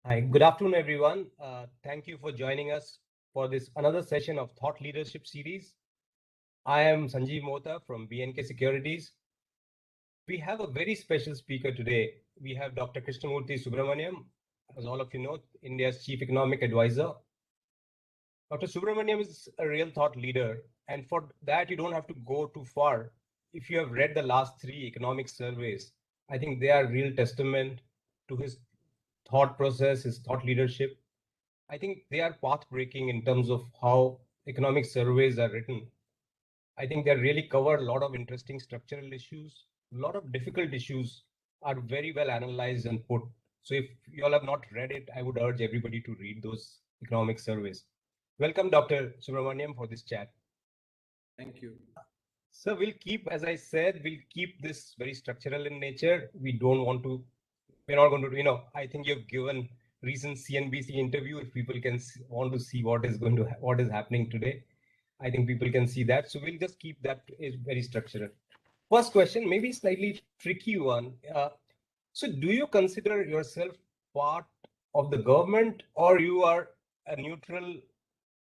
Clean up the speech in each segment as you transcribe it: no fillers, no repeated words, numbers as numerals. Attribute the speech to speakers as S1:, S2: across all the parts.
S1: Hi, good afternoon, everyone. Thank you for joining us for this another session of Thought Leadership series. I am Sanjeev Mota from BNK Securities. We have a very special speaker today. We have Dr. Krishnamurthy Subramanian, as all of you know, India's Chief Economic Advisor. Dr. Subramanian is a real thought leader, and for that, you don't have to go too far. If you have read the last 3 economic surveys, I think they are real testament to his thought process, his thought leadership. I think they are path-breaking in terms of how economic surveys are written. I think they really cover a lot of interesting structural issues. A lot of difficult issues are very well analyzed and put. So if you all have not read it, I would urge everybody to read those economic surveys. Welcome, Dr. Subramanian, for this chat.
S2: Thank you.
S1: So we'll keep, as I said, we'll keep this very structural in nature. We don't want to, we're not going to, I think you've given recent CNBC interview. If people want to see what is happening today, I think people can see that. So we'll just keep that is very structural. First question, maybe slightly tricky one. So do you consider yourself part of the government, or you are a neutral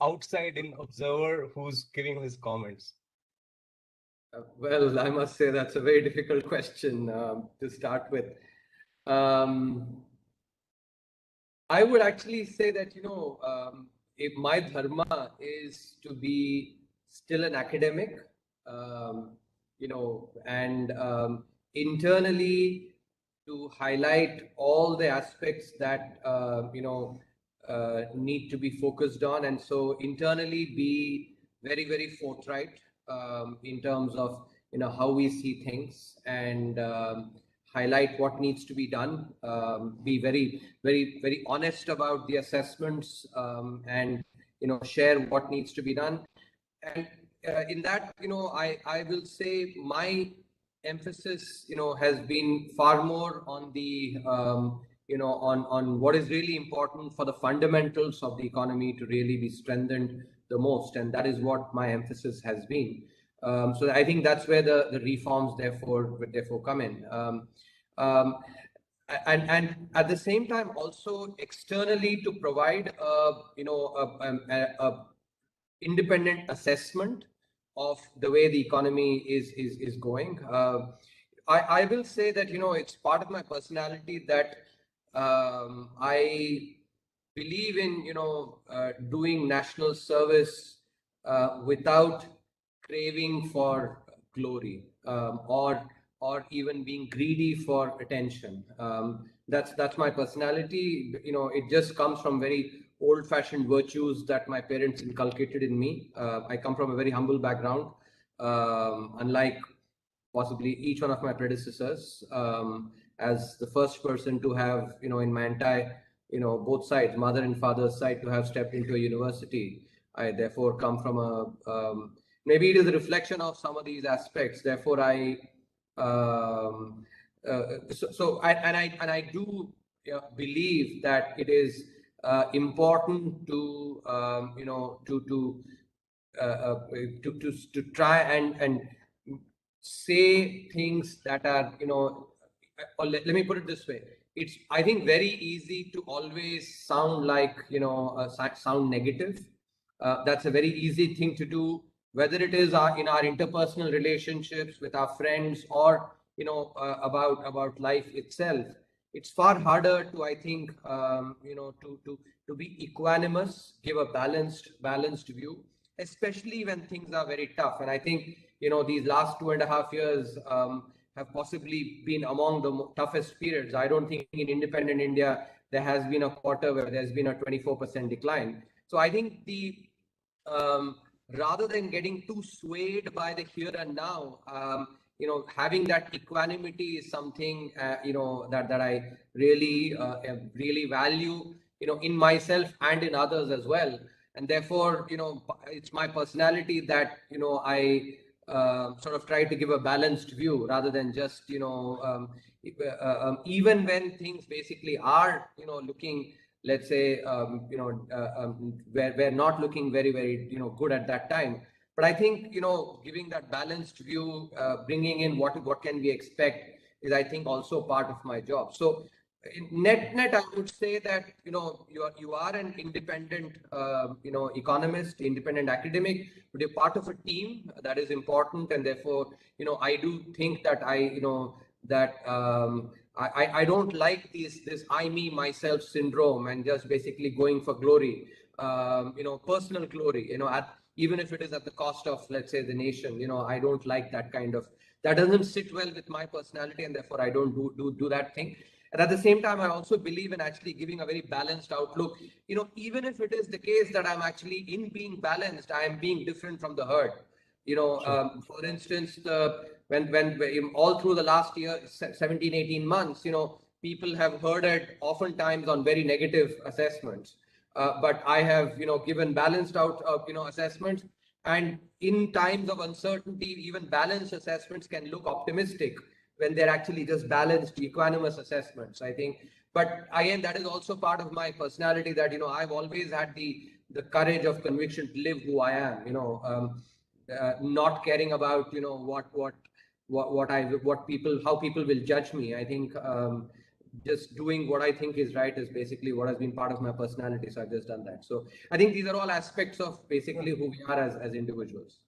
S1: outside-in observer who's giving his comments?
S2: Well, I must say that's a very difficult question to start with. I would actually say that, if my dharma is to be still an academic, and internally to highlight all the aspects that, need to be focused on. And so internally be very, very forthright in terms of, how we see things, and highlight what needs to be done, be very, very, very honest about the assessments, and, share what needs to be done. And in that, I will say my emphasis, has been far more on the, on what is really important for the fundamentals of the economy to really be strengthened the most. And that is what my emphasis has been. So I think that's where the reforms therefore come in. And at the same time, also externally to provide a independent assessment of the way the economy is going. I will say that, it's part of my personality that I believe in, doing national service without craving for glory, or even being greedy for attention. That's my personality. It just comes from very old-fashioned virtues that my parents inculcated in me. I come from a very humble background, unlike possibly each one of my predecessors. As the first person to have, in my entire, both sides, mother and father's side, to have stepped into a university, I therefore come from a maybe it is a reflection of some of these aspects. Therefore, I do believe that it is important to to try and say things that are, or let me put it this way. It's, I think, very easy to always sound like, sound negative. That's a very easy thing to do, whether it is in our interpersonal relationships with our friends, or, about life itself. It's far harder to, I think, to be equanimous, give a balanced view, especially when things are very tough. And I think, these last 2.5 years have possibly been among the toughest periods. I don't think in independent India there has been a quarter where there's been a 24% decline. So I think the rather than getting too swayed by the here and now, having that equanimity is something that I really value, in myself and in others as well. And therefore, it's my personality that, I sort of try to give a balanced view, rather than just, even when things basically are, looking, let's say, we're not looking very, very, good at that time. But I think, giving that balanced view, bringing in what can we expect, is, I think, also part of my job. So net, I would say that, you are an independent, economist, independent academic, but you're part of a team that is important. And therefore, I do think that I don't like this I, me, myself syndrome and just basically going for glory, personal glory, even if it is at the cost of, let's say, the nation. I don't like that doesn't sit well with my personality, and therefore I don't do that thing. And at the same time, I also believe in actually giving a very balanced outlook. Even if it is the case that I'm actually, in being balanced, I am being different from the herd.
S1: Sure.
S2: For instance, when all through the last year, 17, 18 months, people have herded oftentimes on very negative assessments. But I have, given balanced out, assessments. And in times of uncertainty, even balanced assessments can look optimistic when they're actually just balanced, equanimous assessments, I think. But again, that is also part of my personality, that, I've always had the courage of conviction to live who I am, not caring about, how people will judge me. I think, just doing what I think is right is basically what has been part of my personality. So I've just done that. So I think these are all aspects of basically who we are as individuals.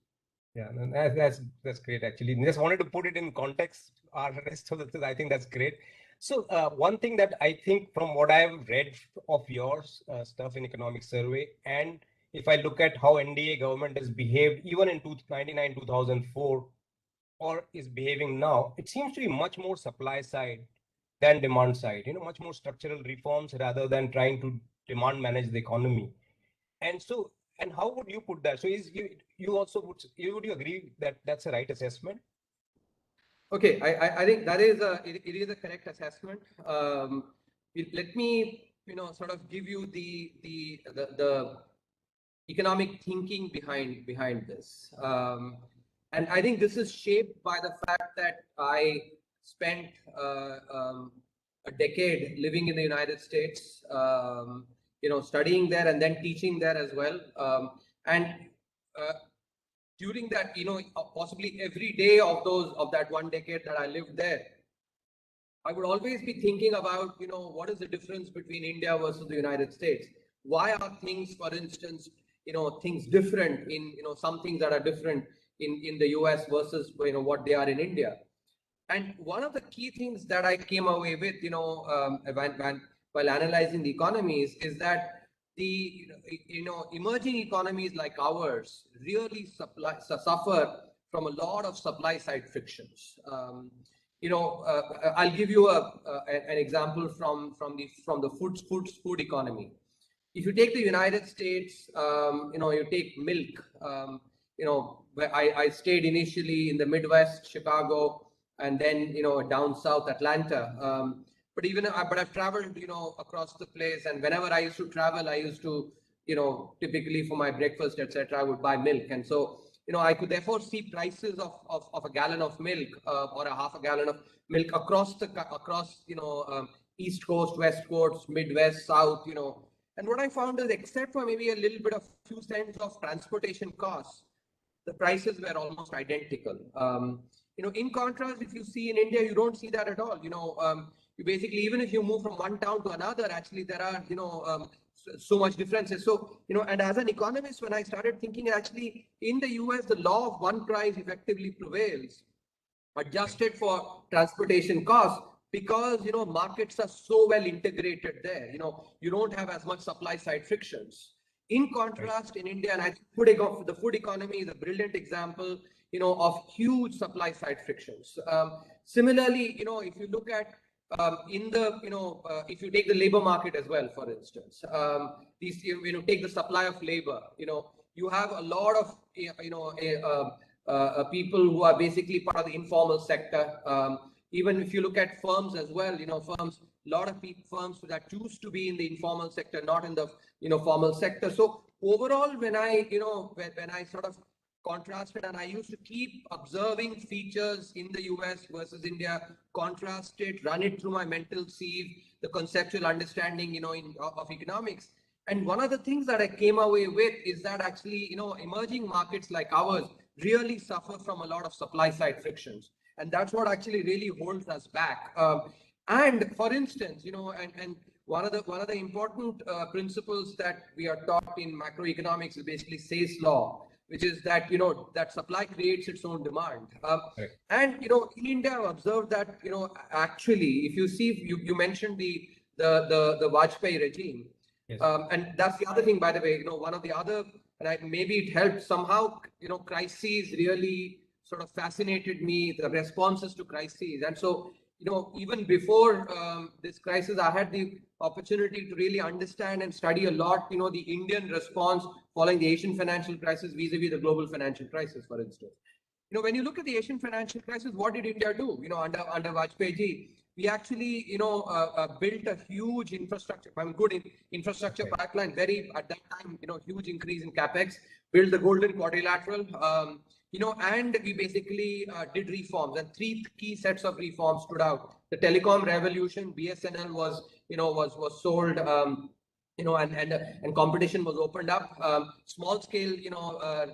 S1: Yeah, and that's great. Actually, just wanted to put it in context. Our rest of the, I think that's great. So one thing that I think, from what I've read of yours stuff in economic survey, and if I look at how NDA government has behaved even in 1999, 2004, or is behaving now, it seems to be much more supply side than demand side. Much more structural reforms rather than trying to demand manage the economy. And so, and how would you put that? So is you also would you agree that that's a right assessment?
S2: Okay, I think that is it is a correct assessment. Let me, sort of give you the economic thinking behind this. And I think this is shaped by the fact that I spent a decade living in the United States, studying there and then teaching there as well. And during that, possibly every day of that one decade that I lived there, I would always be thinking about, what is the difference between India versus the United States? Why are things, for instance, things different in, some things that are different in the US versus, what they are in India. And one of the key things that I came away with, while analyzing the economies, is that the, emerging economies like ours really suffer from a lot of supply side frictions. I'll give you an example from the food economy. If you take the United States, you take milk. Where I stayed initially in the Midwest, Chicago, and then down south, Atlanta. But I've traveled across the place, and whenever I used to travel, I used to typically for my breakfast, etc., I would buy milk. And so I could therefore see prices of a gallon of milk, or a half a gallon of milk across East Coast, West Coast, Midwest, South. And what I found is, except for maybe a little bit of few cents of transportation costs, the prices were almost identical. In contrast, if you see in India, you don't see that at all. You basically, even if you move from one town to another, actually there are so much differences. So and as an economist, when I started thinking, actually in the US, the law of one price effectively prevails, adjusted for transportation costs, because markets are so well integrated there. You don't have as much supply side frictions. In contrast, in India, and I think the food economy is a brilliant example, of huge supply side frictions. Similarly, if you look at if you take the labor market as well, for instance, take the supply of labor. You have a lot of people who are basically part of the informal sector. Even if you look at firms as well, firms, a lot of firms that choose to be in the informal sector, not in the formal sector. So overall, when I sort of contrasted, and I used to keep observing features in the US versus India, contrast it, run it through my mental sieve, the conceptual understanding, of economics. And one of the things that I came away with is that actually, emerging markets like ours really suffer from a lot of supply side frictions. And that's what actually really holds us back. And for instance, and one of the important principles that we are taught in macroeconomics is basically Say's law, which is that that supply creates its own demand. And in India, I've observed that actually, if you see, you mentioned the Vajpayee regime,
S1: Yes.
S2: and that's the other thing, by the way. One of the other, and maybe it helped somehow. Crises really sort of fascinated me. The responses to crises, and so even before this crisis, I had the opportunity to really understand and study a lot, the Indian response following the Asian financial crisis vis-a-vis the global financial crisis, for instance. When you look at the Asian financial crisis, what did India do? Under Vajpayee ji, we actually, built a huge infrastructure, infrastructure pipeline, at that time, huge increase in capex, built the golden quadrilateral, and we basically did reforms, and three key sets of reforms stood out. The telecom revolution, BSNL was sold, and competition was opened up. Small scale,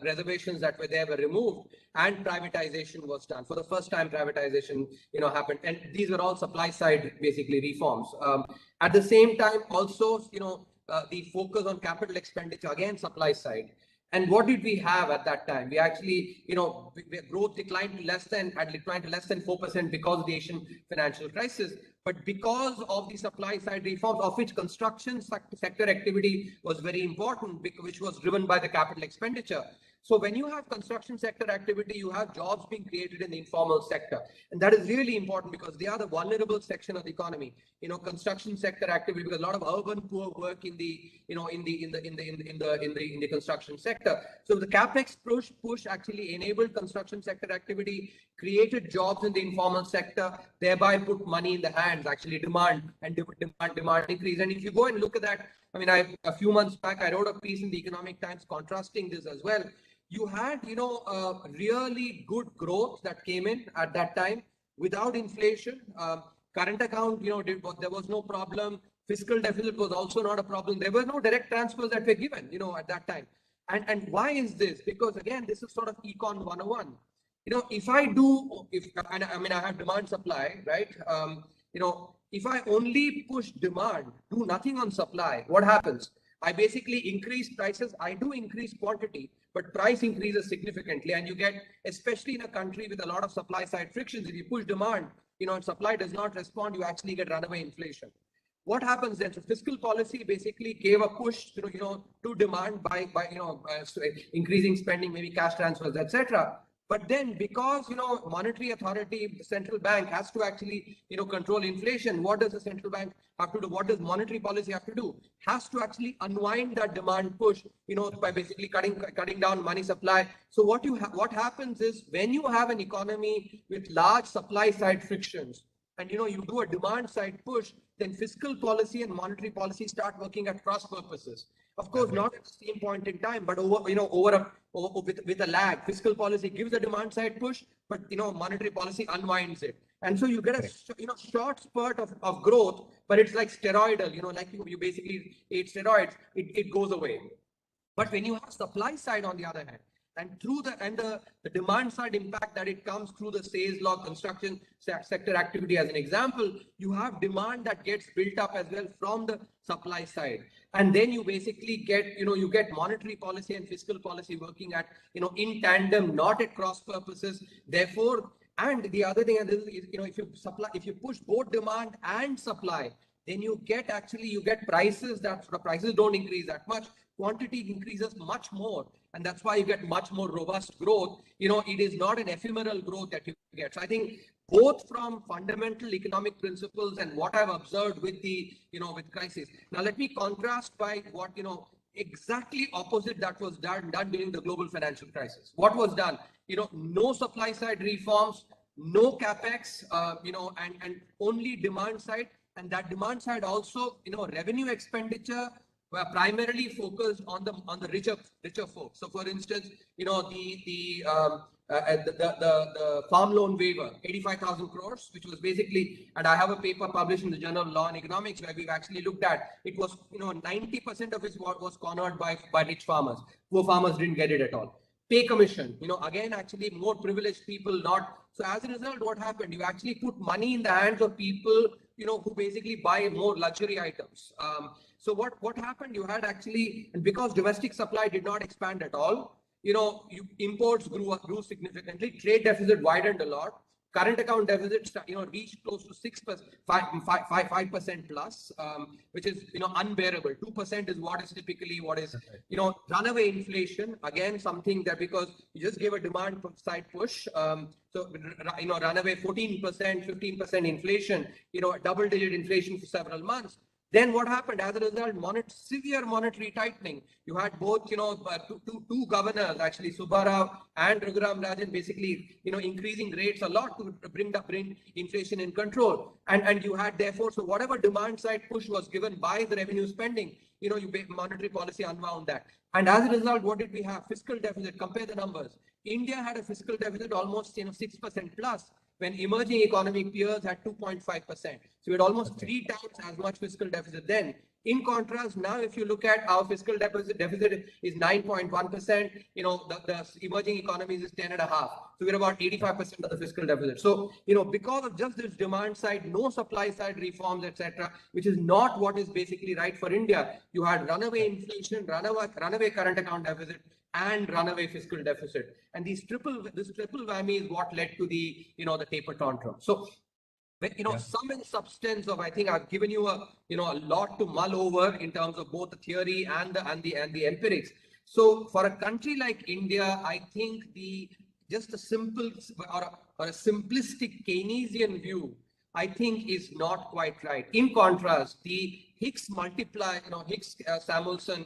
S2: reservations that were there were removed, and privatization was done. For the first time, privatization, happened, and these were all supply side basically reforms. At the same time, also, the focus on capital expenditure, again supply side. And what did we have at that time? We actually, growth declined to less than 4% because of the Asian financial crisis. But because of the supply side reforms, of which construction sector activity was very important, which was driven by the capital expenditure. So when you have construction sector activity, you have jobs being created in the informal sector, and that is really important because they are the vulnerable section of the economy. Construction sector activity, because a lot of urban poor work in the construction sector. So the capex push actually enabled construction sector activity, created jobs in the informal sector, thereby put money in the hands, actually demand increase. And if you go and look at that, a few months back, I wrote a piece in the Economic Times contrasting this as well. You had, really good growth that came in at that time without inflation. Current account, there was no problem. Fiscal deficit was also not a problem. There were no direct transfers that were given, at that time. And why is this? Because again, this is sort of Econ 101. I have demand supply, right? If I only push demand, do nothing on supply, what happens? I basically increase prices. I do increase quantity, but price increases significantly. And you get, especially in a country with a lot of supply side frictions, if you push demand, and supply does not respond, you actually get runaway inflation. What happens then? So fiscal policy basically gave a push, to demand by increasing spending, maybe cash transfers, etc. But then, because monetary authority, the central bank has to actually control inflation. What does the central bank have to do? What does monetary policy have to do? Has to actually unwind that demand push, by basically cutting down money supply. So what happens is, when you have an economy with large supply side frictions, and you do a demand side push, then fiscal policy and monetary policy start working at cross purposes. Of course, not at the same point in time, but with a lag. Fiscal policy gives a demand side push, but monetary policy unwinds it, and so you get a short spurt of growth, but it's like steroidal. Like you basically ate steroids, it goes away. But when you have supply side on the other hand, and through the demand side impact that it comes through the Say's law, construction sector activity as an example, you have demand that gets built up as well from the supply side. And then you basically get, you get monetary policy and fiscal policy working at, in tandem, not at cross purposes. Therefore, and the other thing, and this is, if you push both demand and supply, then you get prices prices don't increase that much. Quantity increases much more, and that's why you get much more robust growth. It is not an ephemeral growth that you get. So I think both from fundamental economic principles and what I've observed with the, with crisis. Now let me contrast by what, exactly opposite that was done during the global financial crisis. What was done? No supply side reforms, no capex, and only demand side. And that demand side also, revenue expenditure were primarily focused on the richer folks. So, for instance, the farm loan waiver, 85,000 crores, which was basically, and I have a paper published in the Journal of Law and Economics where we've actually looked at, it was, 90% of it was cornered by rich farmers. Poor farmers didn't get it at all. Pay commission, again, actually more privileged people not. So as a result, what happened? You actually put money in the hands of people who basically buy more luxury items. So what happened? You had actually, and because domestic supply did not expand at all, imports grew significantly. Trade deficit widened a lot. Current account deficits, reached close to 6%, 5% plus, which is, unbearable. 2% is what is typically runaway inflation. Again, something that because you just gave a demand side push, runaway 14%, 15% inflation, double-digit inflation for several months. Then what happened as a result? Severe monetary tightening. You had both, two governors, actually, Subbarao and Raghuram Rajan, basically, increasing rates a lot to bring inflation in control. And you had, therefore, so whatever demand side push was given by the revenue spending, monetary policy unwound that. And as a result, what did we have? Fiscal deficit. Compare the numbers. India had a fiscal deficit almost 6% plus, when emerging economic peers had 2.5%. So we had almost 3 times as much fiscal deficit then. In contrast, now if you look at our fiscal deficit is 9.1%, the emerging economies is 10.5%. So we're about 85% of the fiscal deficit. So, because of just this demand side, no supply side reforms, etc., which is not what is basically right for India. You had runaway inflation, runaway current account deficit, and runaway fiscal deficit. And this triple whammy is what led to the, the taper tantrum. So, sum and substance of, I think I've given you a lot to mull over in terms of both the theory and the empirics. So for a country like India, I think just a simple or a simplistic Keynesian view, I think is not quite right. In contrast, the Higgs multiplier, Higgs-Samuelson,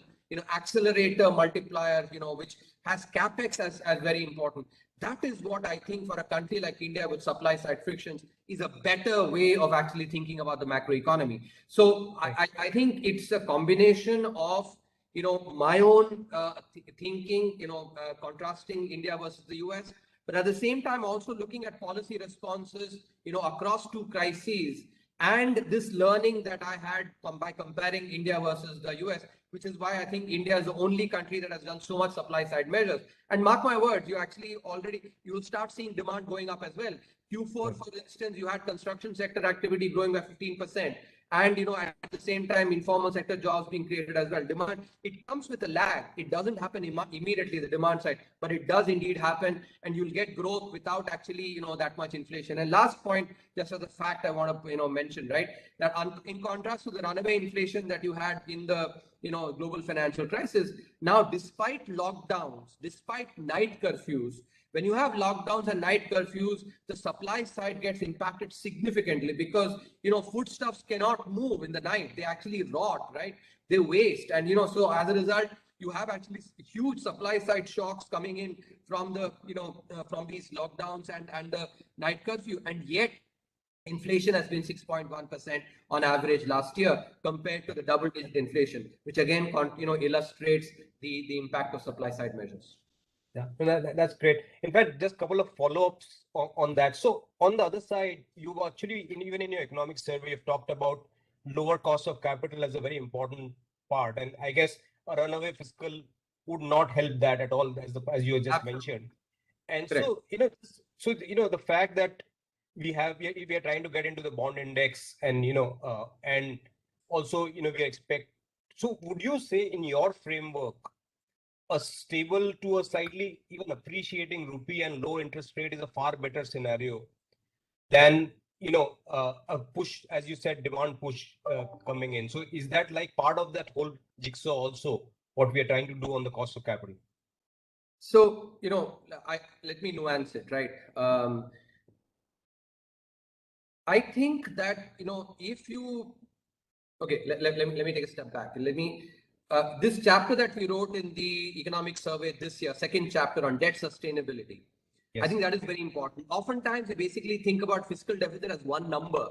S2: accelerator multiplier, which has capex as very important. That is what I think for a country like India with supply side frictions is a better way of actually thinking about the macroeconomy. So I think it's a combination of, my own thinking, contrasting India versus the US, but at the same time also looking at policy responses, across two crises, and this learning that I had by comparing India versus the US, which is why I think India is the only country that has done so much supply side measures. And mark my words, you'll start seeing demand going up as well. Q4, for instance, you had construction sector activity growing by 15%. And, at the same time, informal sector jobs being created as well. Demand, it comes with a lag. It doesn't happen immediately, the demand side, but it does indeed happen. And you'll get growth without actually, that much inflation. And last point, just as a fact I want to, mention, right, that in contrast to the runaway inflation that you had in the, global financial crisis, now, despite lockdowns, despite night curfews, when you have lockdowns and night curfews, the supply side gets impacted significantly because, foodstuffs cannot move in the night. They actually rot, right? They waste. And, so as a result, you have actually huge supply side shocks coming in from the, from these lockdowns and the night curfew. And yet, inflation has been 6.1% on average last year compared to the double-digit inflation, which again, illustrates the impact of supply side measures.
S1: Yeah, that's great. In fact, just a couple of follow-ups on that. So on the other side, you've actually, even in your economic survey, you've talked about lower cost of capital as a very important part. And I guess a runaway fiscal would not help that at all, as you just mentioned. And
S2: Correct.
S1: So, the fact that we are trying to get into the bond index and, and also, we expect. So would you say in your framework, a stable to a slightly even appreciating rupee and low interest rate is a far better scenario than, a push, as you said, demand push coming in? So is that like part of that whole jigsaw also, what we are trying to do on the cost of capital?
S2: So, let me nuance it, right? I think that, if you, okay, let me take a step back. This chapter that we wrote in the economic survey this year, second chapter on debt sustainability, yes. I think that is very important. Oftentimes, we basically think about fiscal deficit as one number.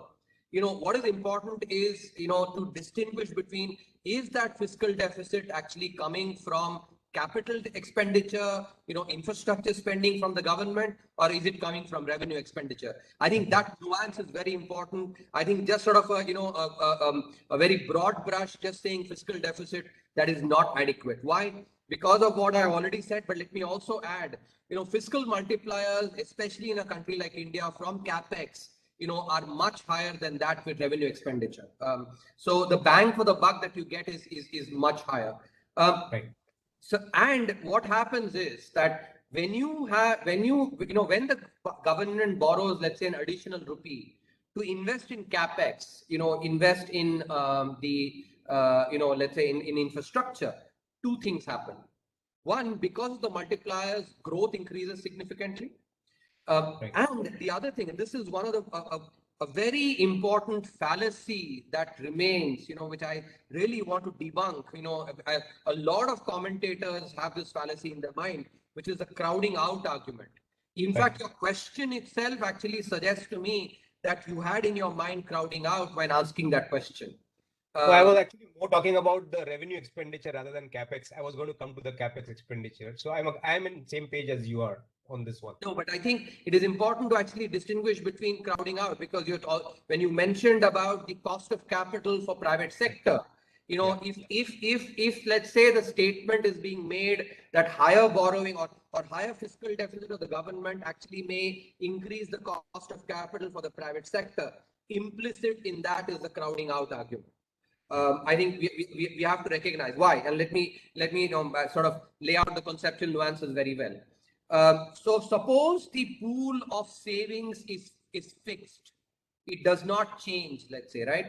S2: What is important is, to distinguish between, is that fiscal deficit actually coming from capital expenditure, infrastructure spending from the government, or is it coming from revenue expenditure? I think that nuance is very important. I think just sort of a very broad brush, just saying fiscal deficit, that is not adequate. Why? Because of what I already said, but let me also add, fiscal multipliers, especially in a country like India, from capex, are much higher than that with revenue expenditure. So the bang for the buck that you get is much higher.
S1: Right.
S2: So, and what happens is that when the government borrows, let's say, an additional rupee to invest in capex, invest in let's say in infrastructure, two things happen. One, because of the multipliers, growth increases significantly.
S1: Right.
S2: And the other thing, and this is one of a very important fallacy that remains, which I really want to debunk. A lot of commentators have this fallacy in their mind, which is the crowding out argument. In fact, your question itself actually suggests to me that you had in your mind crowding out when asking that question.
S1: So I was actually more talking about the revenue expenditure rather than capex. I was going to come to the capex expenditure. So I'm in same page as you are on this one.
S2: No, but I think it is important to actually distinguish between crowding out, because when you mentioned about the cost of capital for private sector, if let's say the statement is being made that higher borrowing or higher fiscal deficit of the government actually may increase the cost of capital for the private sector, implicit in that is the crowding out argument. I think we have to recognize why, and let me sort of lay out the conceptual nuances very well. So suppose the pool of savings is fixed, it does not change. Let's say, right,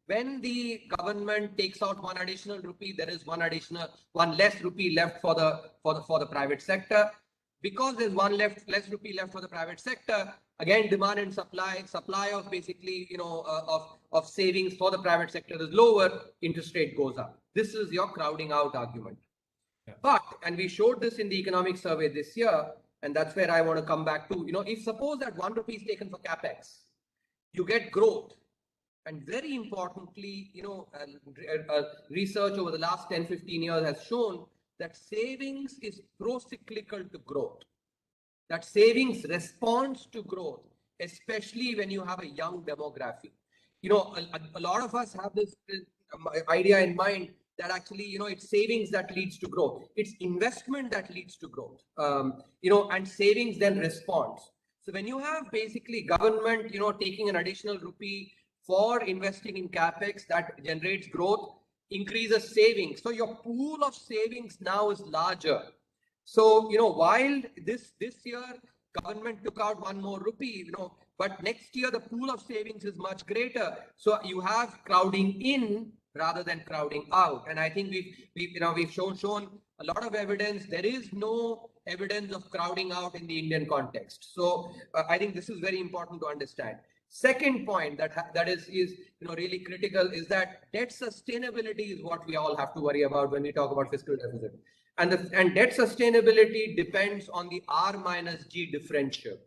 S2: when the government takes out one additional rupee, there is one less rupee left for the private sector. Because there's one less rupee left for the private sector, again, demand and supply of basically, of savings for the private sector is lower, interest rate goes up. This is your crowding out argument. Yeah. But, and we showed this in the economic survey this year, and that's where I want to come back to, if suppose that 1 rupee is taken for capex, you get growth. And very importantly, research over the last 10-15 years has shown that savings is pro-cyclical to growth. That savings responds to growth, especially when you have a young demography. A lot of us have this idea in mind that actually, it's savings that leads to growth. It's investment that leads to growth, and savings then responds. So when you have basically government, taking an additional rupee for investing in capex that generates growth, increases savings. So your pool of savings now is larger. So, while this year government took out 1 more rupee, but next year the pool of savings is much greater. So you have crowding in rather than crowding out. And I think we've shown a lot of evidence. There is no evidence of crowding out in the Indian context. So I think this is very important to understand. Second point that is really critical is that debt sustainability is what we all have to worry about when we talk about fiscal deficit. And debt sustainability depends on the R minus G differential.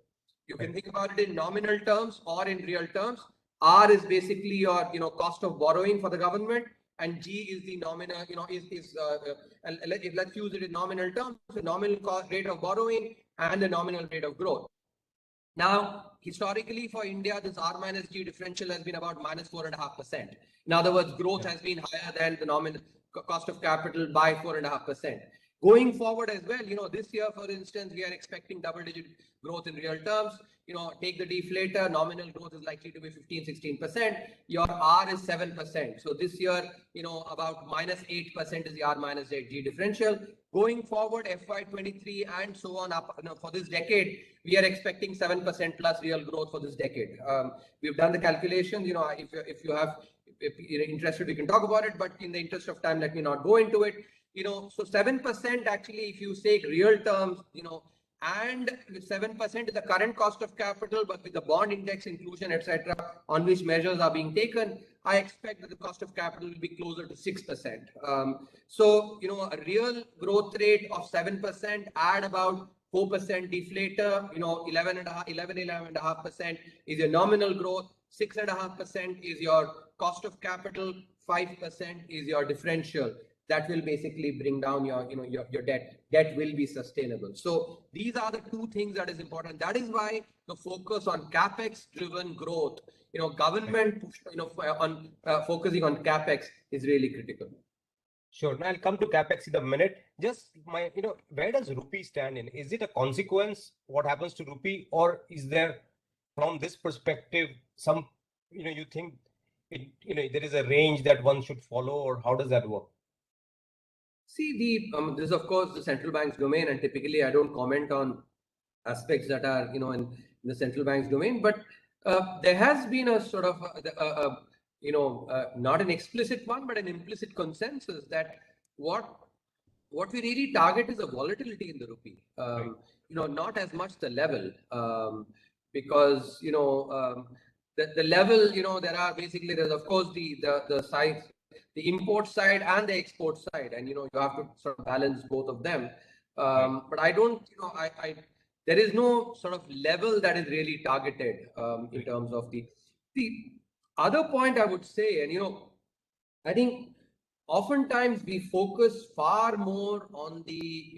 S2: You can think about it in nominal terms or in real terms. R is basically your cost of borrowing for the government, and G is the nominal, let's use it in nominal terms, the nominal rate of borrowing and the nominal rate of growth. Now, historically for India, this R minus G differential has been about minus 4.5%. In other words, growth has been higher than the nominal cost of capital by 4.5%. Going forward as well, this year, for instance, we are expecting double-digit growth in real terms. Take the deflator, nominal growth is likely to be 15-16%. Your R is 7%. So this year, about minus 8% is the R minus G differential. Going forward, FY23 and so on up for this decade, we are expecting 7% plus real growth for this decade. We've done the calculations. If you're interested, we can talk about it. But in the interest of time, let me not go into it. So 7% actually, if you say real terms, and 7% is the current cost of capital, but with the bond index inclusion, etc., on which measures are being taken, I expect that the cost of capital will be closer to 6%. So, a real growth rate of 7%, add about 4% deflator, 11.5% is your nominal growth, 6.5% is your cost of capital, 5% is your differential. That will basically bring down your debt. Debt will be sustainable. So these are the two things that is important. That is why the focus on capex driven growth, government, focusing on capex is really critical.
S1: Sure. Now I'll come to capex in a minute. Just where does rupee stand in? Is it a consequence what happens to rupee, or is there from this perspective, some, you think there is a range that one should follow, or how does that work?
S2: See, this is of course the central bank's domain, and typically I don't comment on aspects that are in the central bank's domain. But there has been a sort of not an explicit one, but an implicit consensus that what we really target is a volatility in the rupee.
S1: Right.
S2: Not as much the level, because the level, there's of course the side, the import side and the export side, and you have to sort of balance both of them.
S1: Right.
S2: But I don't, I there is no sort of level that is really targeted in terms of the other point I would say, and I think oftentimes we focus far more on the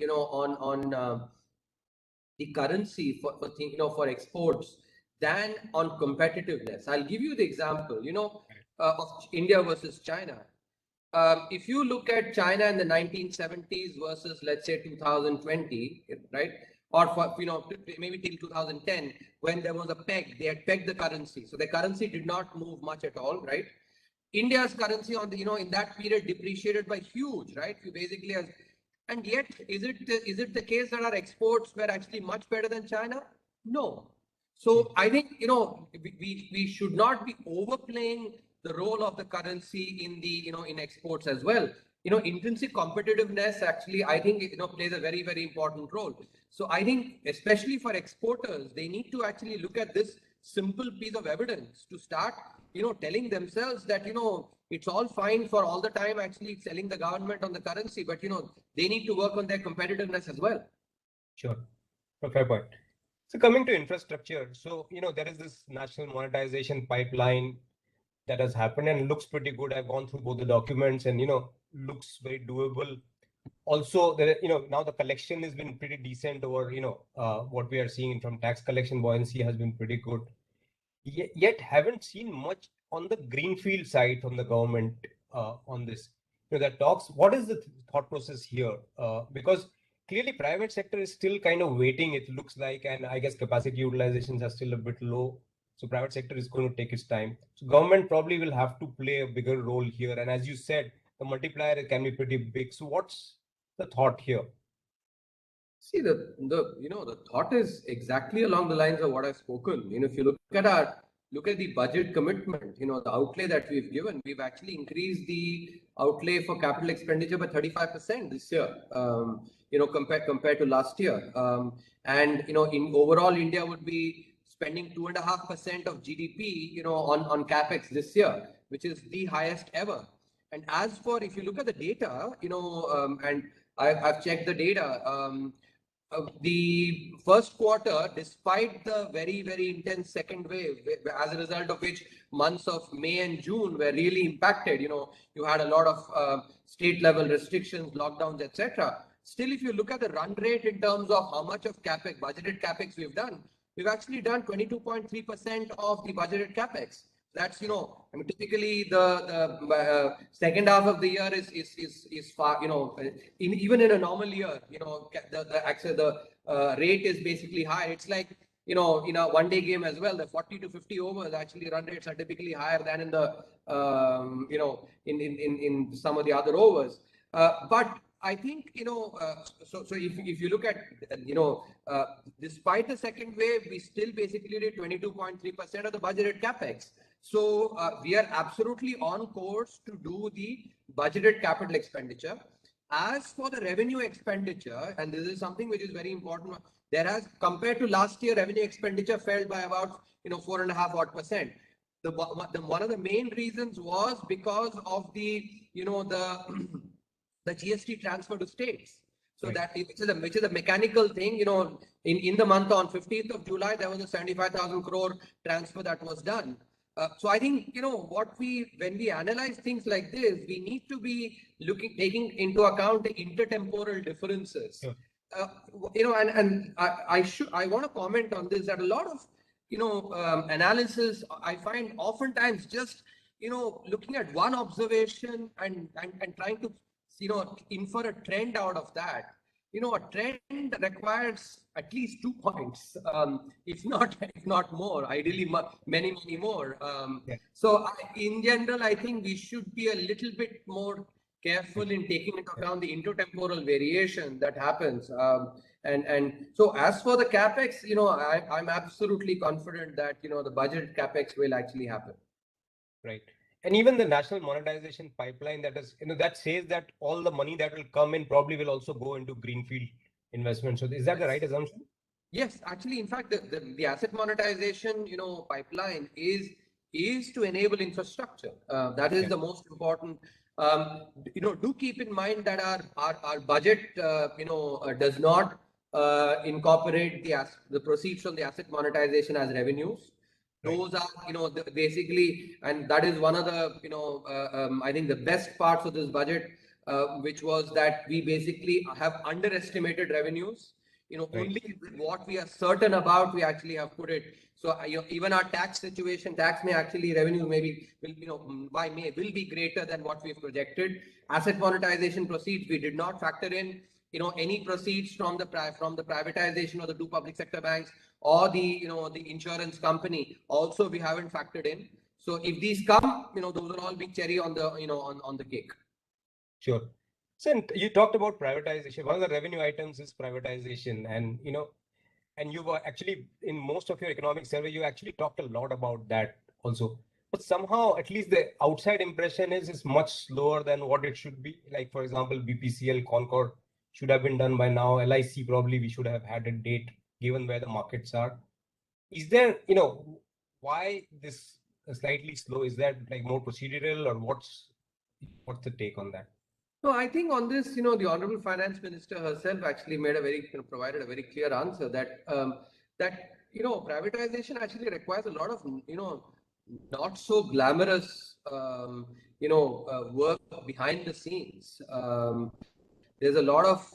S2: currency for exports than on competitiveness. I'll give you the example, of India versus China. If you look at China in the 1970s versus, let's say, 2020, right? Or for, maybe till 2010, when there was a peg, they had pegged the currency. So the currency did not move much at all, right? India's currency in that period depreciated by huge, right? You basically has, and yet, is it the case that our exports were actually much better than China? No. So I think, we should not be overplaying the role of the currency in the, in exports as well. Intrinsic competitiveness actually, I think, plays a very, very important role. So I think, especially for exporters, they need to actually look at this simple piece of evidence to start, telling themselves that, it's all fine for all the time actually selling the government on the currency, but, they need to work on their competitiveness as well.
S1: Sure. Fair point. So coming to infrastructure, so, there is this national monetization pipeline that has happened and looks pretty good. I've gone through both the documents and, looks very doable. Also, there, now the collection has been pretty decent over, what we are seeing from tax collection buoyancy has been pretty good. Yet haven't seen much on the greenfield side from the government on this. That talks, what is the thought process here? Because clearly private sector is still kind of waiting, it looks like, and I guess capacity utilizations are still a bit low. So private sector is going to take its time. So government probably will have to play a bigger role here. And as you said, the multiplier can be pretty big. So what's the thought here?
S2: See, the thought is exactly along the lines of what I've spoken. If you look at the budget commitment, the outlay that we've given, we've actually increased the outlay for capital expenditure by 35% this year, compared to last year. And in overall, India would be spending 2.5% of GDP, on capex this year, which is the highest ever. And as for, if you look at the data, and I've checked the data. The first quarter, despite the very, very intense second wave, as a result of which months of May and June were really impacted, you had a lot of state level restrictions, lockdowns, etc. Still, if you look at the run rate in terms of how much of capex, budgeted capex we've actually done 22.3% of the budgeted capex. That's, I mean, typically the second half of the year is far, even in a normal year, the rate is basically high. It's like, in a one-day game as well, the 40 to 50 overs actually run rates are typically higher than in the, in some of the other overs. But I think, so if you look at, despite the second wave, we still basically did 22.3% of the budgeted capex. So we are absolutely on course to do the budgeted capital expenditure. As for the revenue expenditure, and this is something which is very important, there has, compared to last year, revenue expenditure fell by about 4.5%. One of the main reasons was because of the the GST transfer to states. So right. Which is a mechanical thing, in the month on 15th of July, there was a 75,000 crore transfer that was done. So I think, when we analyze things like this, we need to be taking into account the intertemporal differences. Sure. I want to comment on this, that a lot of, analysis, I find oftentimes just, looking at one observation and trying to, infer a trend out of that. a trend requires at least 2 points, if not more, ideally many more.
S1: Yeah.
S2: So in general, I think we should be a little bit more careful in taking into account the intertemporal variation that happens. And so as for the capex, I'm absolutely confident that the budget capex will actually happen.
S1: Right. And even the national monetization pipeline that is, that says that all the money that will come in probably will also go into greenfield investment. So is that the right assumption?
S2: Yes, actually, in fact, the asset monetization, pipeline is to enable infrastructure. That is the most important. Do keep in mind that our budget, does not incorporate the proceeds from the asset monetization as revenues. Those are, basically, and that is one of the, I think the best parts of this budget, which was that we basically have underestimated revenues. Only what we are certain about, we actually have put it. So, even our tax situation, tax may actually revenue maybe will be greater than what we've projected. Asset monetization proceeds, we did not factor in, any proceeds from the privatization of the 2 public sector banks or the insurance company. Also, we haven't factored in. So if these come, those will all be cherry on the, on the cake.
S1: Sure. So you talked about privatization. One of the revenue items is privatization, and and you were actually in most of your economic survey, you actually talked a lot about that also. But somehow, at least the outside impression is much slower than what it should be. Like, for example, BPCL, Concord should have been done by now. LIC probably we should have had a date given where the markets are. Is there, why this slightly slow? Is that like more procedural, or what's the take on that?
S2: No, I think on this, the Honorable Finance Minister herself actually made provided a very clear answer that privatization actually requires a lot of not so glamorous work behind the scenes. There's a lot of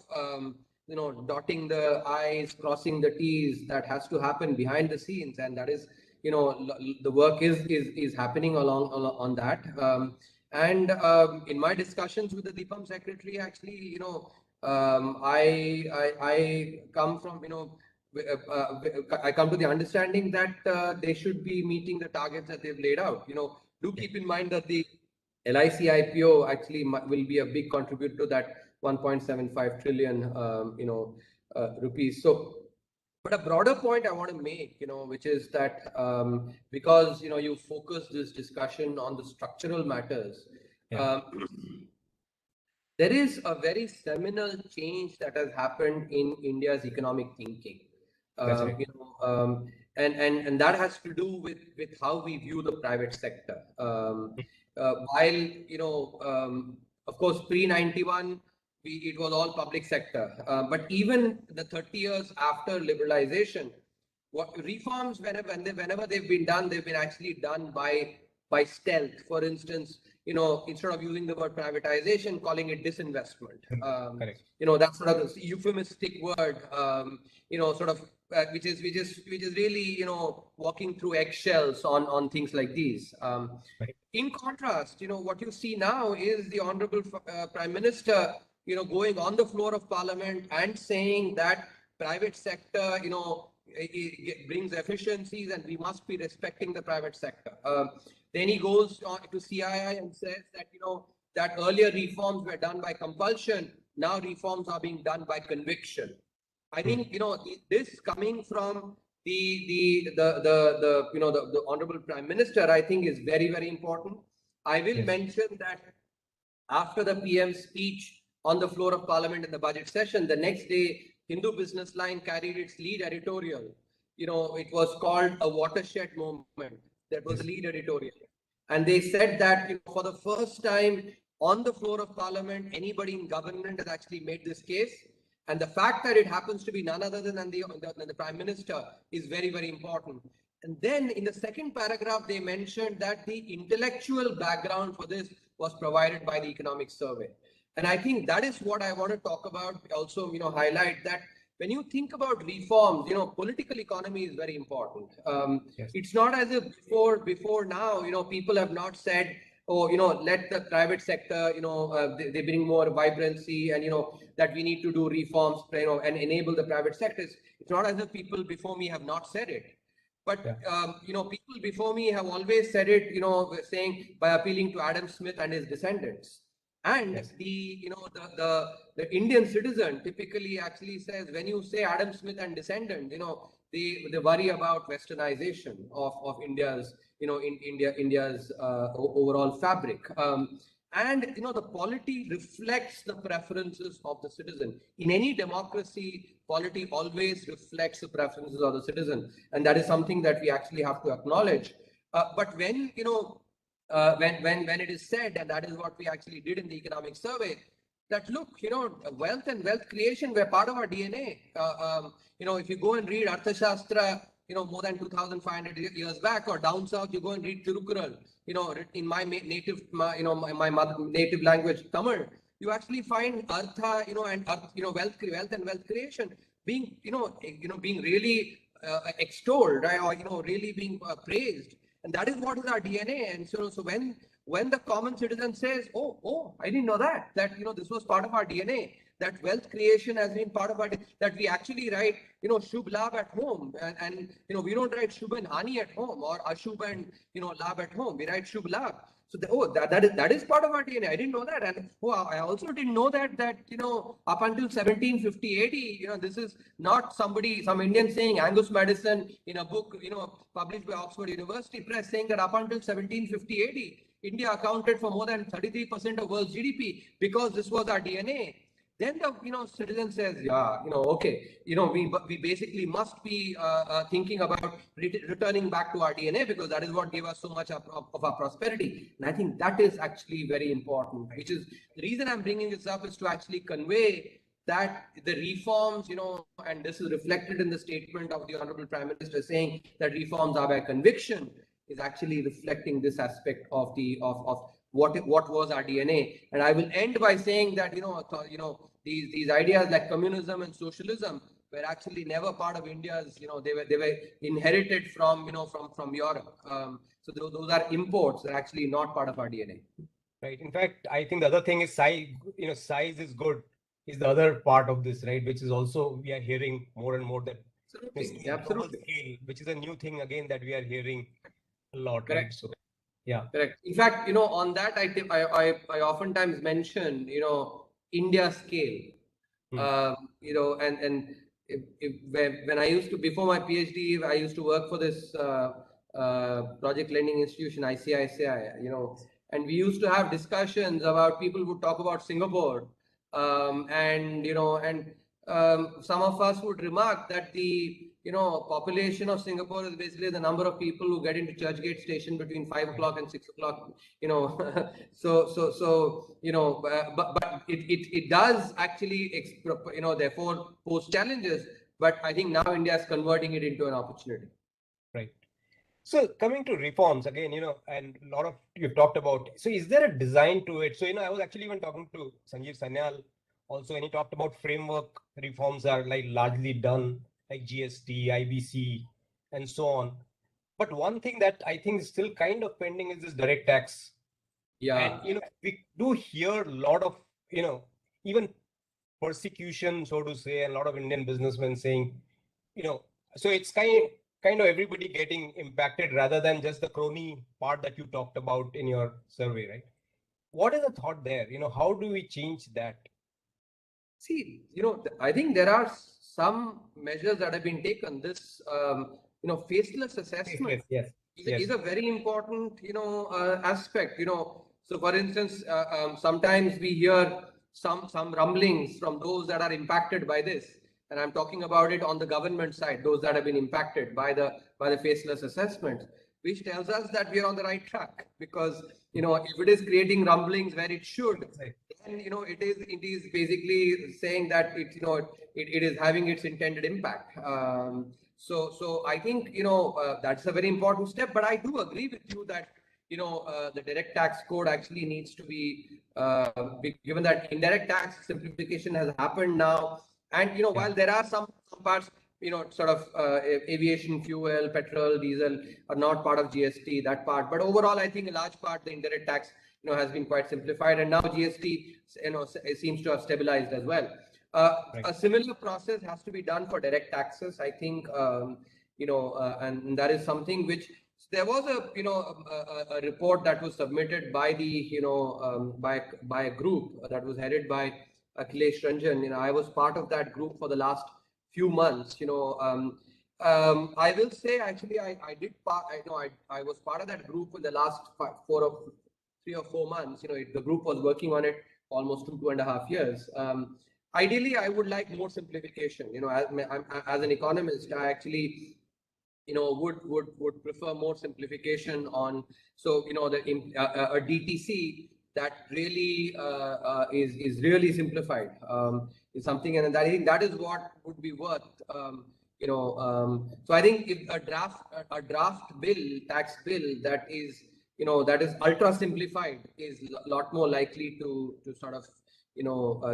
S2: dotting the I's, crossing the T's that has to happen behind the scenes, and that is the work is happening on that. And in my discussions with the DIPAM secretary, actually, I come from I come to the understanding that they should be meeting the targets that they've laid out. Do keep in mind that the LIC IPO actually will be a big contributor to that 1.75 trillion rupees. So, but a broader point I want to make, which is that because you focus this discussion on the structural matters, there is a very seminal change that has happened in India's economic thinking.
S1: That's right.
S2: And that has to do with how we view the private sector. While of course pre-91 it was all public sector, but even the 30 years after liberalization, what reforms whenever they've been done, they've been actually done by stealth. For instance, instead of using the word privatization, calling it disinvestment.
S1: Correct.
S2: That's sort of the euphemistic word. Sort of which is really walking through eggshells on things like these.
S1: Right.
S2: In contrast, what you see now is the Honorable Prime Minister, going on the floor of Parliament and saying that private sector, it brings efficiencies and we must be respecting the private sector. Then he goes on to CII and says that that earlier reforms were done by compulsion. Now reforms are being done by conviction. I think this coming from the Honorable Prime Minister, I think is very, very important. I will mention that after the PM's speech on the floor of Parliament in the budget session, the next day, Hindu Business Line carried its lead editorial. It was called a watershed moment. That was the lead editorial. And they said that for the first time on the floor of Parliament, anybody in government has actually made this case. And the fact that it happens to be none other than the Prime Minister is very, very important. And then in the second paragraph, they mentioned that the intellectual background for this was provided by the economic survey. And I think that is what I want to talk about. Also, highlight that when you think about reforms, political economy is very important. It's not as if before now, people have not said oh, let the private sector, they bring more vibrancy, and that we need to do reforms, and enable the private sectors. It's not as if people before me have not said it, but people before me have always said it, saying by appealing to Adam Smith and his descendants. And
S1: Yes.
S2: the Indian citizen typically actually says, when you say Adam Smith and descendant, they worry about westernization of India's, India's overall fabric. And the polity reflects the preferences of the citizen. In any democracy, polity always reflects the preferences of the citizen, and that is something that we actually have to acknowledge. But when when it is said, and that is what we actually did in the economic survey, that look, wealth and wealth creation were part of our DNA. If you go and read Arthashastra, more than 2,500 years back, or down south, you go and read Tirukural, in my native, my mother native language, Tamil, you actually find Artha, and wealth and wealth creation being, being really extolled, right? Or, really being praised. And that is what is our DNA. And so when the common citizen says, oh, I didn't know that this was part of our DNA, that wealth creation has been part of our, that we actually write, Shubh Labh at home, and we don't write Shubh and Hani at home, or Ashubh and, Labh at home. We write Shubh Labh. So that is part of our DNA. I didn't know that. And I also didn't know that up until 1750, 80, this is not some Indian saying, Angus Madison in a book, published by Oxford University Press, saying that up until 1750, 80, India accounted for more than 33% of world's GDP because this was our DNA. Then the citizen says, yeah, okay, we basically must be thinking about returning back to our DNA, because that is what gave us so much of our prosperity. And I think that is actually very important, which is the reason I'm bringing this up, is to actually convey that the reforms, and this is reflected in the statement of the Honorable Prime Minister saying that reforms are by conviction, is actually reflecting this aspect of what was our DNA. And I will end by saying that these ideas like communism and socialism were actually never part of India's. They were inherited from from Europe. So those are imports. They're actually not part of our DNA.
S1: Right. In fact, I think the other thing is size. Size is good. Is the other part of this, right? Which is also, we are hearing more and more that
S2: Absolutely.
S1: Scale, which is a new thing again that we are hearing a lot.
S2: Correct.
S1: Right? So yeah.
S2: Correct. In fact, on that I oftentimes mention, India scale. And when I used to, before my PhD, I used to work for this project lending institution, ICICI, and we used to have discussions about, people would talk about Singapore, and some of us would remark that the population of Singapore is basically the number of people who get into Churchgate station between 5 o'clock and 6 o'clock. But it does actually, therefore pose challenges. But I think now India is converting it into an opportunity.
S1: Right. So coming to reforms again, and a lot of you've talked about. So is there a design to it? So I was actually even talking to Sanjeev Sanyal also, and he talked about framework reforms are like largely done, like GST, IBC, and so on. But one thing that I think is still kind of pending is this direct tax.
S2: Yeah.
S1: And we do hear a lot of even persecution, so to say, and a lot of Indian businessmen saying, so it's kind of everybody getting impacted rather than just the crony part that you talked about in your survey, right? What is the thought there? How do we change that?
S2: See, I think there are some measures that have been taken. This, faceless assessment is a very important, aspect. So for instance, sometimes we hear some rumblings from those that are impacted by this, and I'm talking about it on the government side, those that have been impacted by the faceless assessment, which tells us that we are on the right track, because if it is creating rumblings where it should, then it is basically saying that it is having its intended impact. So I think that's a very important step. But I do agree with you that the direct tax code actually needs to be given that indirect tax simplification has happened now, and while there are some parts, sort of aviation fuel, petrol, diesel are not part of GST, that part. But overall, I think a large part, the indirect tax, has been quite simplified. And now GST, seems to have stabilized as well.
S1: Right.
S2: A similar process has to be done for direct taxes, I think, and that is something which there was a report that was submitted by the, by a group that was headed by Akhilesh Ranjan. I was part of that group for the last few months. I will say actually I did part. I was part of that group in the last 3 or 4 months. The group was working on it almost 2.5 years. Ideally, I would like more simplification. As an economist, I actually would prefer more simplification on, so a DTC that really is really simplified is something, and I think that is what would be worth. So I think if a draft bill, tax bill that is ultra simplified is a lot more likely to sort of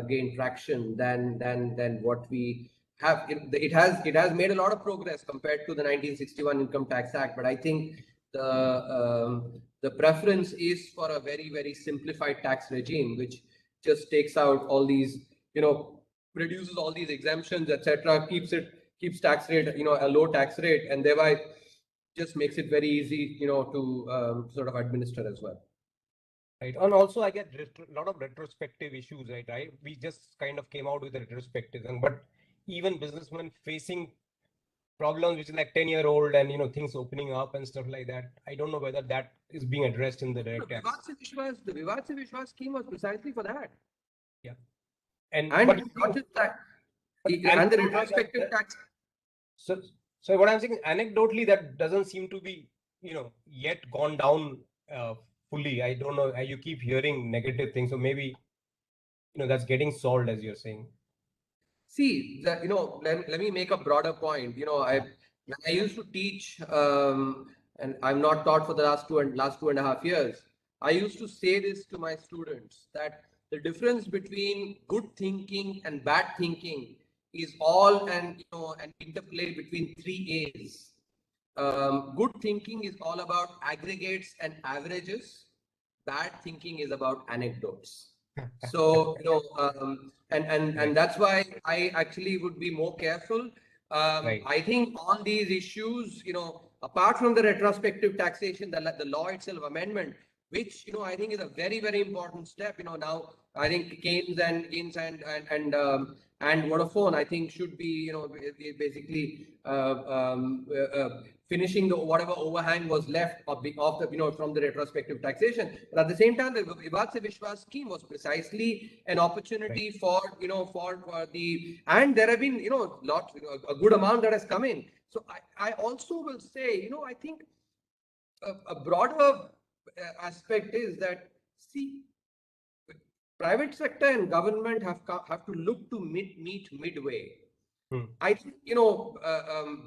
S2: gain traction than what we have. It has made a lot of progress compared to the 1961 Income Tax Act, but I think the preference is for a very, very simplified tax regime, which just takes out all these, reduces all these exemptions, etc., keeps tax rate, a low tax rate, and thereby just makes it very easy, to sort of administer as well.
S1: Right. And also I get a lot of retrospective issues, right? We just kind of came out with a retrospective, but even businessmen facing problems which is like 10-year-old and things opening up and stuff like that. I don't know whether that is being addressed in the direct tax.
S2: The Vivad Se Vishwas scheme was precisely for that.
S1: Yeah.
S2: But not just that. And the retrospective tax.
S1: So what I'm saying, anecdotally, that doesn't seem to be, yet gone down fully. I don't know. You keep hearing negative things, so maybe, that's getting solved, as you're saying.
S2: See, let me make a broader point. I used to teach, and I'm not taught for the last 2.5 years. I used to say this to my students, that the difference between good thinking and bad thinking is all an interplay between 3 A's. Good thinking is all about aggregates and averages. Bad thinking is about anecdotes. So and that's why I actually would be more careful.
S1: Right.
S2: I think on these issues, apart from the retrospective taxation, the law itself amendment, which I think is a very, very important step. Now I think Keynes and Vodafone, I think, should be basically finishing whatever overhang was left of the from the retrospective taxation. But at the same time, the Vivad Se Vishwas scheme was precisely an opportunity for the, and there have been a good amount that has come in. So I also will say, I think a broader aspect is that, see, private sector and government have to look to meet midway. I think,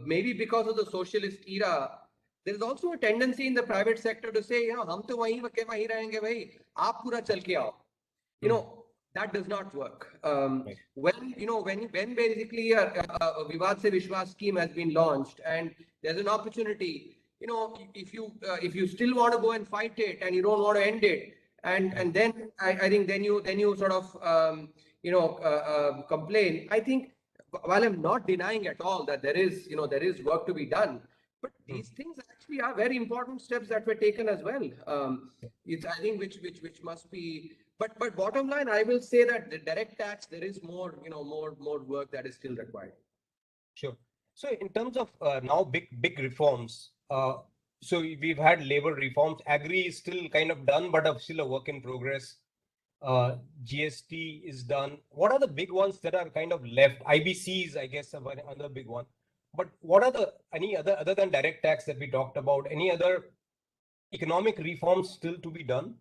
S2: maybe because of the socialist era, there is also a tendency in the private sector to say, hum to wahi rahenge bhai, aap pura chal ke aao. That does not work.
S1: Right.
S2: When basically a Vivad Se Vishwas scheme has been launched and there's an opportunity, if you still want to go and fight it and you don't want to end it, and then I think then you sort of complain. I think, while I'm not denying at all that there is work to be done, but these things actually are very important steps that were taken as well. It's, I think, which must be. But bottom line, I will say that the direct tax, there is more work that is still required.
S1: Sure. So in terms of now big reforms, so we've had labor reforms. Agri is still kind of done, but still a work in progress. GST is done. What are the big ones that are kind of left? IBCs, I guess, are another big one. But what are any other than direct tax that we talked about? Any other economic reforms still to be done?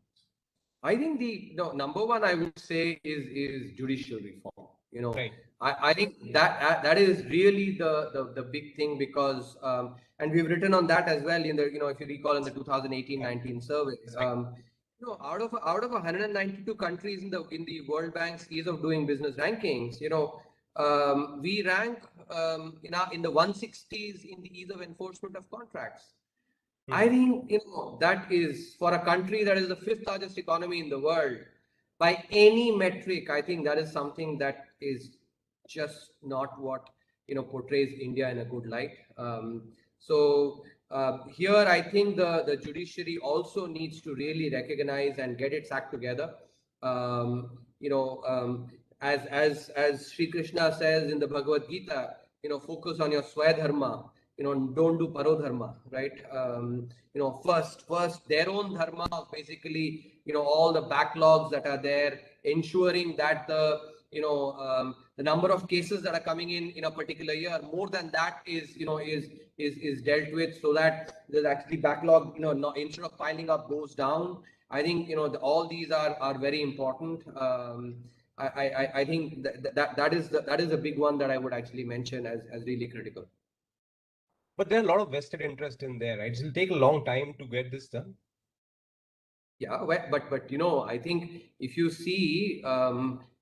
S2: I think the number one I would say is judicial reform.
S1: Right.
S2: I think that is really the big thing, because and we've written on that as well in the if you recall in the 2018-19 survey. Out of 192 countries in the World Bank's ease of doing business rankings, we rank in the 160s in the ease of enforcement of contracts. I think that is, for a country that is the fifth largest economy in the world, by any metric, I think that is something that is just not what portrays India in a good light. Here, I think the judiciary also needs to really recognize and get its act together. As Sri Krishna says in the Bhagavad Gita, focus on your Swadharma. Don't do parodharma, right? First their own dharma, basically, all the backlogs that are there, ensuring that the number of cases that are coming in a particular year, more than that is dealt with, so that there's actually backlog, instead of piling up, goes down. I think all these are very important. I think that is a big one that I would actually mention as really critical.
S1: But there are a lot of vested interest in there, right? It will take a long time to get this done.
S2: Yeah, but I think if you see,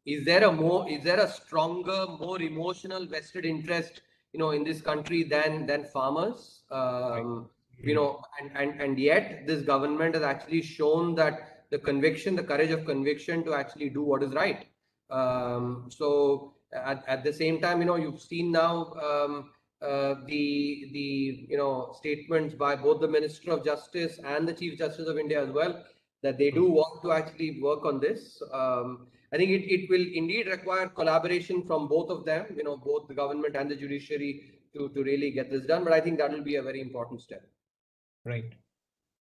S2: is there a stronger, more emotional vested interest, in this country than farmers?
S1: Right.
S2: And yet this government has actually shown that the courage of conviction to actually do what is right. So at the same time, you've seen now. The statements by both the Minister of Justice and the Chief Justice of India as well, that they do want to actually work on this. I think it will indeed require collaboration from both of them, both the government and the judiciary to really get this done. But I think that will be a very important step.
S1: Right.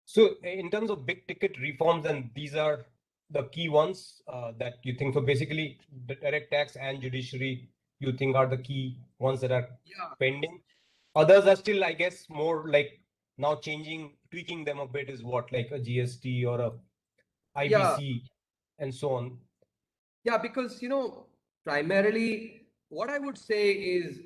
S1: So in terms of big ticket reforms, and these are the key ones that you think, so basically the direct tax and judiciary, you think are the key ones that are pending. Others are still, I guess, more like now tweaking them a bit is what, like a GST or a IBC and so on.
S2: Yeah, because primarily what I would say is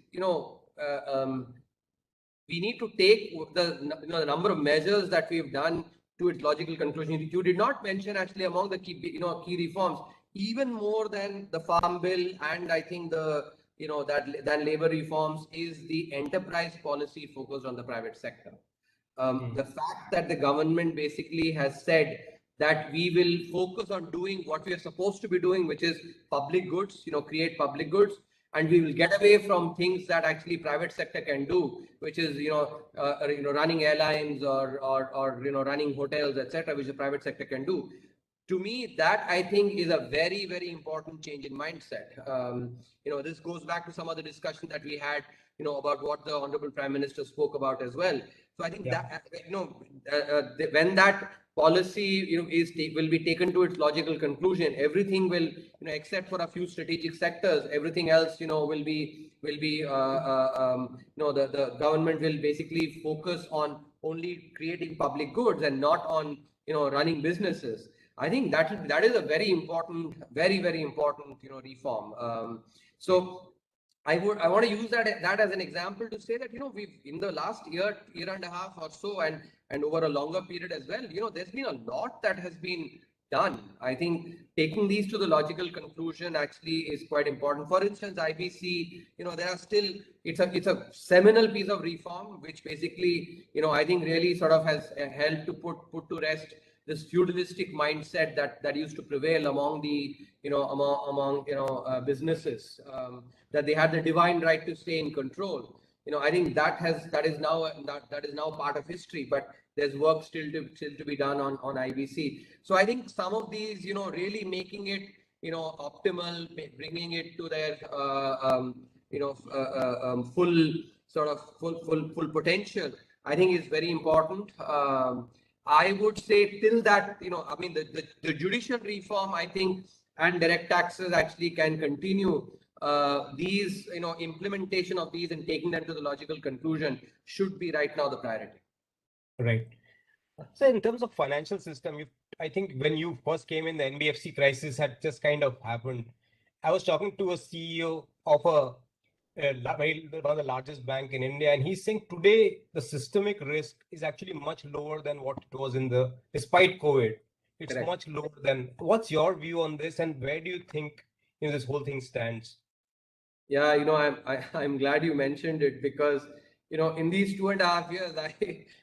S2: we need to take the number of measures that we've done to its logical conclusion. You did not mention actually among the key reforms, even more than the Farm Bill, and I think than labor reforms, is the enterprise policy focused on the private sector. The fact that the government basically has said that we will focus on doing what we are supposed to be doing, which is public goods, create public goods, and we will get away from things that actually private sector can do, which is running airlines or running hotels, etc., which the private sector can do. To me, that I think is a very, very important change in mindset. This goes back to some of the discussion that we had, about what the Honorable Prime Minister spoke about as well. So I think that when that policy will be taken to its logical conclusion, everything will, except for a few strategic sectors, everything else will be the government will basically focus on only creating public goods and not on running businesses. I think that is a very important, very, very important reform. So I want to use that as an example to say that we've, in the last year and a half or so, and over a longer period as well, there's been a lot that has been done. I think taking these to the logical conclusion actually is quite important. For instance, IBC, there are still, it's a seminal piece of reform which basically I think really sort of has helped to put to rest this feudalistic mindset that used to prevail among the businesses, that they had the divine right to stay in control. I think that is now part of history, but there's work still to be done on IBC. So I think some of these, really making it optimal, bringing it to their full potential, I think is very important. I would say till that, I mean, the judicial reform, I think, and direct taxes actually can continue. These, implementation of these and taking them to the logical conclusion should be right now the priority.
S1: Right. So in terms of financial system, I think when you first came in, the NBFC crisis had just kind of happened. I was talking to a CEO of one of the largest bank in India, and he's saying today the systemic risk is actually much lower than what it was despite COVID. It's
S2: Correct.
S1: much lower than. What's your view on this, and where do you think this whole thing stands?
S2: Yeah, I'm glad you mentioned it because in these 2.5 years,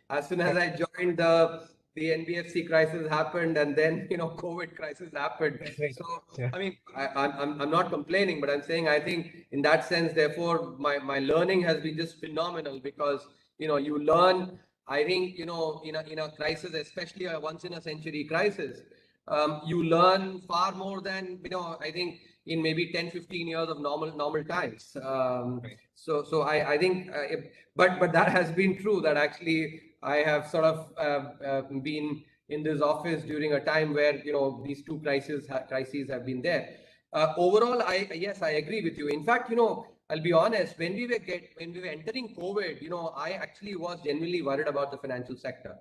S2: as soon as I joined, the NBFC crisis happened, and then COVID crisis happened.
S1: That's right.
S2: So
S1: Yeah.
S2: I mean, I'm not complaining, but I'm saying I think in that sense, therefore, my learning has been just phenomenal because you learn. I think in a crisis, especially a once in a century crisis, you learn far more than I think in maybe 10-15 years of normal times.
S1: Right.
S2: So I think but that has been true, that actually I have sort of been in this office during a time where these two crises have been there. Overall, yes, I agree with you. In fact, I'll be honest, when we were entering COVID, I actually was genuinely worried about the financial sector,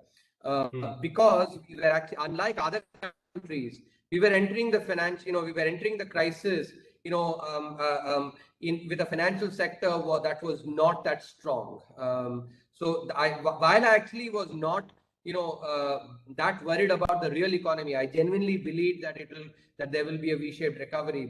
S2: because we were actually, unlike other countries, we were entering the we were entering the crisis, in with a financial sector that was not that strong. While I actually was not, that worried about the real economy, I genuinely believe that there will be a V-shaped recovery.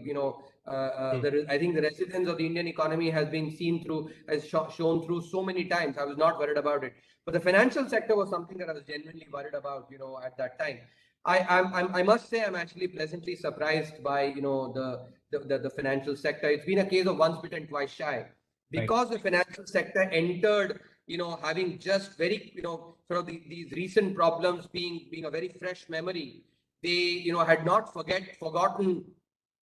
S2: I think the resilience of the Indian economy has been shown through so many times. I was not worried about it, but the financial sector was something that I was genuinely worried about, at that time. I must say I'm actually pleasantly surprised by the financial sector. It's been a case of once bitten, twice shy, because the financial sector entered, having just very, sort of these recent problems being a very fresh memory. They, had not forgotten,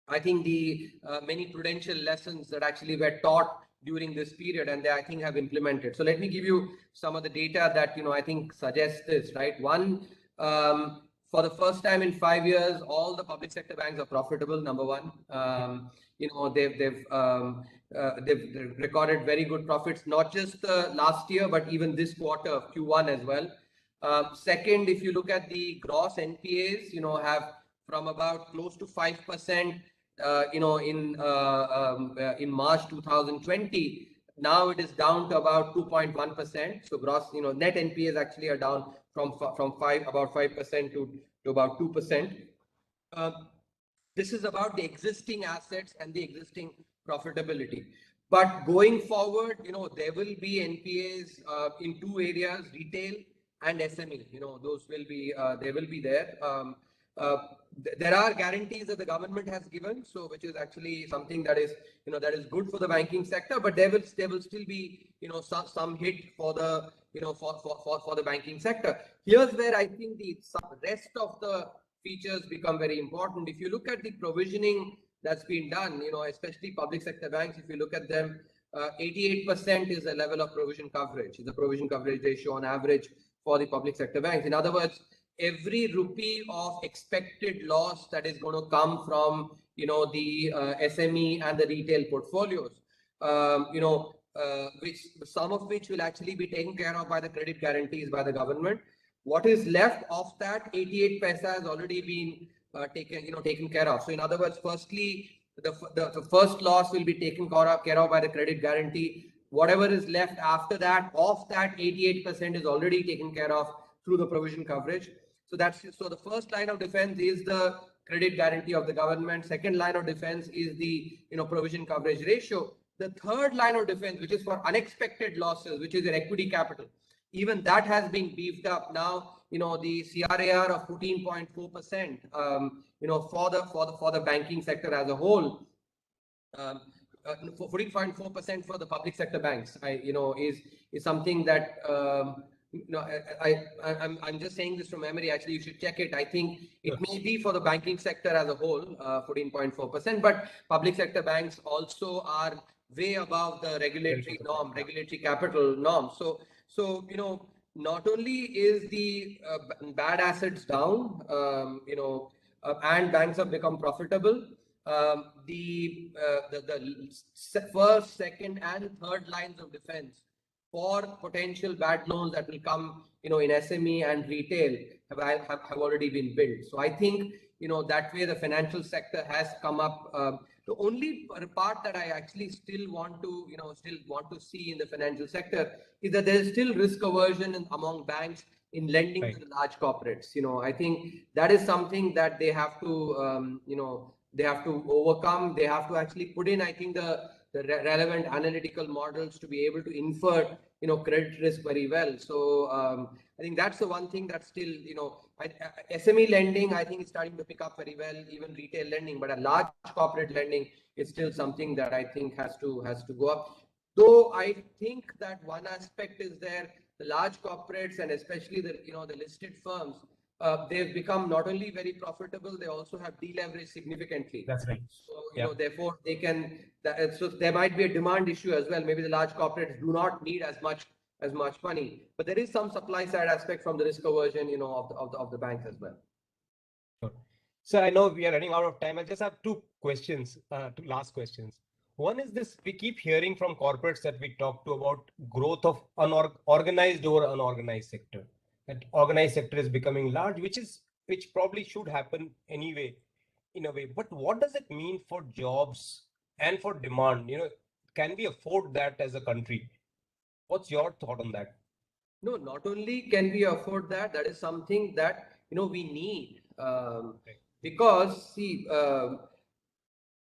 S2: I think, the many prudential lessons that actually were taught during this period, and they, I think, have implemented. So let me give you some of the data that I think suggests this. Right, one, for the first time in 5 years, all the public sector banks are profitable. Number one, they've recorded very good profits, not just last year, but even this quarter, Q1 as well. Second, if you look at the gross NPAs, have from about close to 5%, in March 2020. Now it is down to about 2.1%. So gross, net NPAs actually are down from about 5% to about 2%. This is about the existing assets and the existing profitability. But going forward, there will be NPAs in two areas: retail and SME. Those will be they will be there. There are guarantees that the government has given, so which is actually something that is good for the banking sector. But there will still be some hit for the for the banking sector. Here's where I think the rest of the features become very important. If you look at the provisioning that's been done, especially public sector banks, if you look at them, 88% is the level of provision coverage, the provision coverage ratio on average for the public sector banks. In other words, every rupee of expected loss that is going to come from the SME and the retail portfolios, which some of which will actually be taken care of by the credit guarantees by the government. What is left of that 88 paisa has already been taken care of. So in other words, firstly, the first loss will be taken care of by the credit guarantee. Whatever is left after that, of that 88% is already taken care of through the provision coverage. So the first line of defense is the credit guarantee of the government. Second line of defense is the provision coverage ratio. The third line of defense, which is for unexpected losses, which is your equity capital, even that has been beefed up. Now, the CRAR of 14.4%, for the banking sector as a whole, 14.4% for the public sector banks, is something that, I'm just saying this from memory. Actually, you should check it. I think it may be for the banking sector as a whole, 14.4%, but public sector banks also are way above the regulatory norm, regulatory capital norm. So not only is the bad assets down, and banks have become profitable, the first, second, and third lines of defense for potential bad loans that will come, in SME and retail have already been built. So I think, that way the financial sector has come up. The only part that I actually still want to see in the financial sector is that there is still risk aversion among banks in lending to the large corporates. I think that is something that they have to, they have to overcome. They have to actually put in, I think, the relevant analytical models to be able to infer, credit risk very well. So I think that's the one thing that's still, SME lending, I think is starting to pick up very well, even retail lending, but a large corporate lending is still something that I think has to go up. Though I think that one aspect is there, the large corporates and especially the listed firms, they've become not only very profitable, they also have deleveraged significantly.
S1: That's right.
S2: So, therefore they can, so there might be a demand issue as well. Maybe the large corporates do not need as much money, but there is some supply side aspect from the risk aversion, of the banks as well.
S1: Sure. So I know we are running out of time. I just have two questions, two last questions. One is this: we keep hearing from corporates that we talk to about growth of organized or unorganized sector. That organized sector is becoming large, which probably should happen anyway, in a way. But what does it mean for jobs and for demand? Can we afford that as a country? What's your thought on that?
S2: No, not only can we afford that, that is something that we need, because see,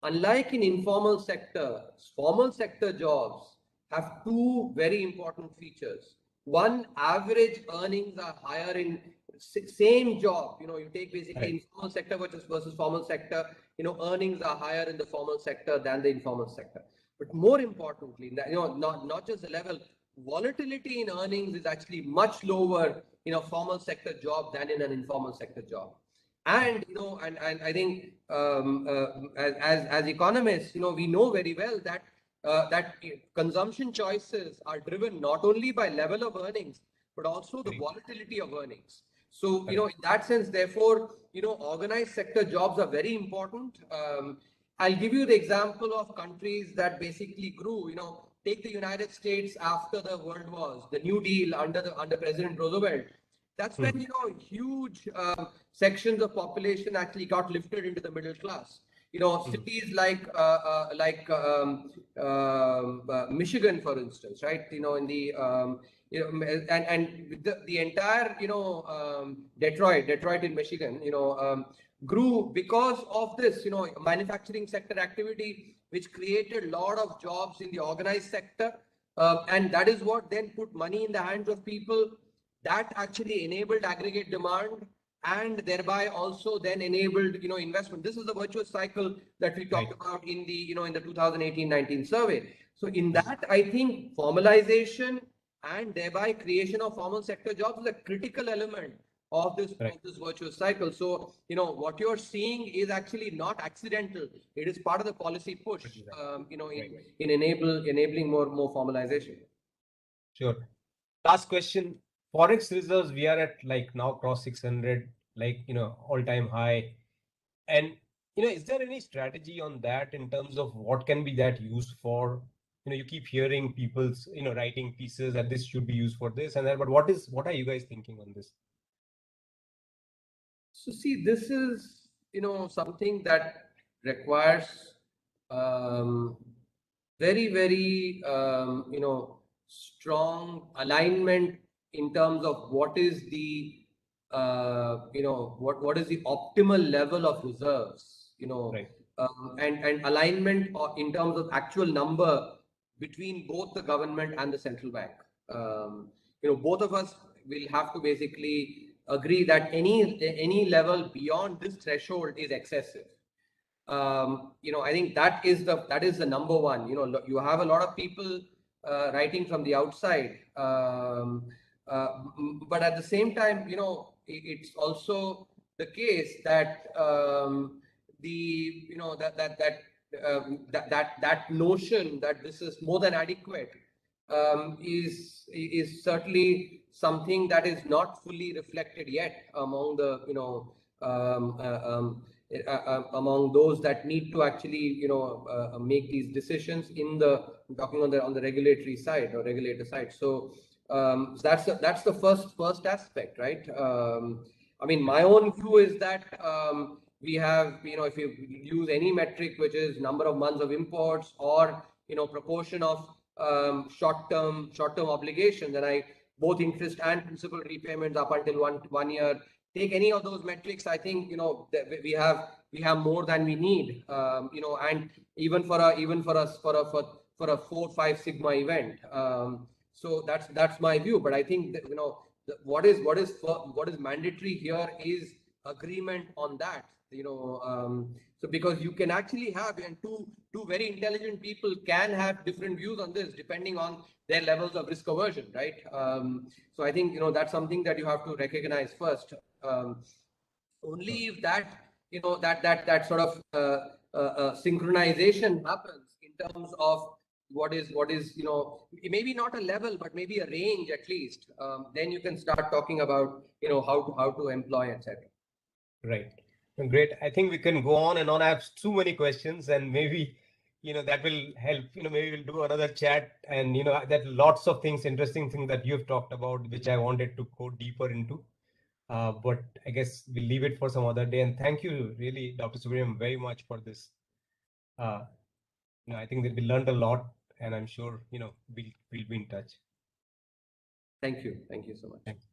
S2: unlike in informal sector, formal sector jobs have two very important features. One, average earnings are higher in same job. You take basically informal sector versus formal sector. Earnings are higher in the formal sector than the informal sector. But more importantly, not just the level, volatility in earnings is actually much lower in a formal sector job than in an informal sector job. And and I think as economists, we know very well that that consumption choices are driven not only by level of earnings but also the volatility of earnings. So in that sense, therefore, organized sector jobs are very important. I'll give you the example of countries that basically grew. Take the United States after the World Wars, the New Deal under President Roosevelt. That's when huge sections of population actually got lifted into the middle class. Cities like Michigan, for instance, right? In the and the entire Detroit in Michigan, grew because of this manufacturing sector activity, which created a lot of jobs in the organized sector, and that is what then put money in the hands of people. That actually enabled aggregate demand and thereby also then enabled investment. This is the virtuous cycle that we talked about in the in the 2018-19 survey. So in that, I think formalization and thereby creation of formal sector jobs is a critical element of this virtuous cycle. So what you're seeing is actually not accidental. It is part of the policy push in enabling more formalization.
S1: Sure. Last question. Forex reserves, we are at now cross 600, all-time high. And is there any strategy on that in terms of what can be that used for? You keep hearing people's writing pieces that this should be used for this and that, but what are you guys thinking on this?
S2: So see, this is something that requires very, very strong alignment in terms of what is the what is the optimal level of reserves, and alignment in terms of actual number between both the government and the central bank. Both of us will have to basically agree that any level beyond this threshold is excessive. I think that is the number one. You have a lot of people writing from the outside, but at the same time, it's also the case that that notion that this is more than adequate is certainly something that is not fully reflected yet among the among those that need to actually make these decisions talking on the regulatory side or regulator side. So that's the first aspect, right? I mean, my own view is that we have, if you use any metric, which is number of months of imports or proportion of short-term obligations, and both interest and principal repayments up until one year. Take any of those metrics. I think we have we have more than we need, and even for a 4-5 sigma event. So that's my view. But I think that, what is mandatory here is agreement on that. So because you can actually have, and two very intelligent people can have different views on this depending on their levels of risk aversion, right? So I think that's something that you have to recognize first. Only if that sort of synchronization happens in terms of what is maybe not a level but maybe a range at least, then you can start talking about how to employ, etc.
S1: Right. Great. I think we can go on and on. I have too many questions, and maybe that will help. Maybe we'll do another chat, and that lots of things, interesting things that you've talked about, which I wanted to go deeper into. But I guess we'll leave it for some other day. And thank you, really, Dr. Subramanian, very much for this. I think that we learned a lot, and I'm sure we'll be in touch.
S2: Thank you so much.
S1: Thanks.